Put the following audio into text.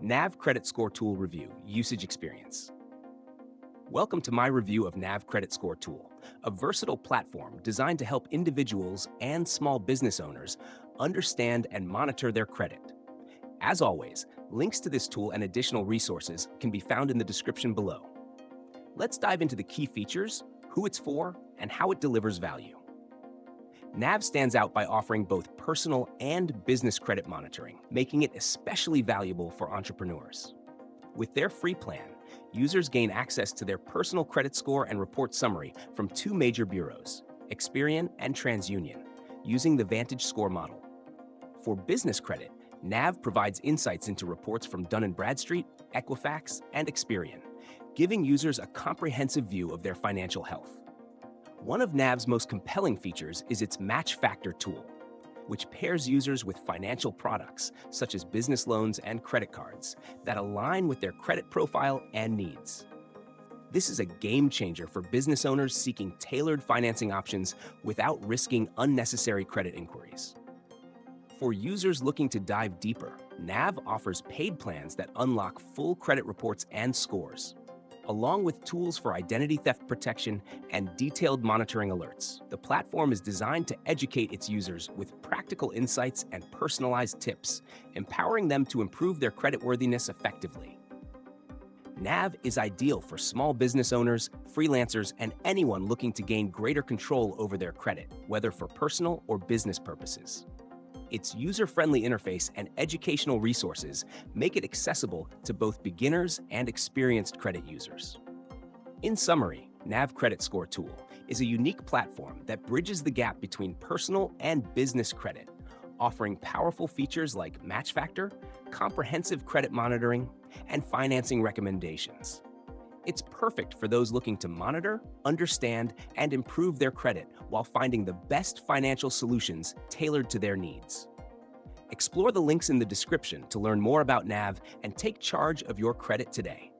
NAV Credit Score Tool Review Usage Experience. Welcome to my review of NAV Credit Score Tool, a versatile platform designed to help individuals and small business owners understand and monitor their credit. As always, links to this tool and additional resources can be found in the description below. Let's dive into the key features, who it's for, and how it delivers value. NAV stands out by offering both personal and business credit monitoring, making it especially valuable for entrepreneurs. With their free plan, users gain access to their personal credit score and report summary from two major bureaus, Experian and TransUnion, using the Vantage Score model. For business credit, NAV provides insights into reports from Dun & Bradstreet, Equifax, and Experian, giving users a comprehensive view of their financial health. One of NAV's most compelling features is its Match Factor tool, which pairs users with financial products, such as business loans and credit cards, that align with their credit profile and needs. This is a game changer for business owners seeking tailored financing options without risking unnecessary credit inquiries. For users looking to dive deeper, NAV offers paid plans that unlock full credit reports and scores, along with tools for identity theft protection and detailed monitoring alerts. The platform is designed to educate its users with practical insights and personalized tips, empowering them to improve their creditworthiness effectively. NAV is ideal for small business owners, freelancers, and anyone looking to gain greater control over their credit, whether for personal or business purposes. Its user-friendly interface and educational resources make it accessible to both beginners and experienced credit users. In summary, NAV Credit Score Tool is a unique platform that bridges the gap between personal and business credit, offering powerful features like Match Factor, comprehensive credit monitoring, and financing recommendations. It's perfect for those looking to monitor, understand, and improve their credit while finding the best financial solutions tailored to their needs. Explore the links in the description to learn more about NAV and take charge of your credit today.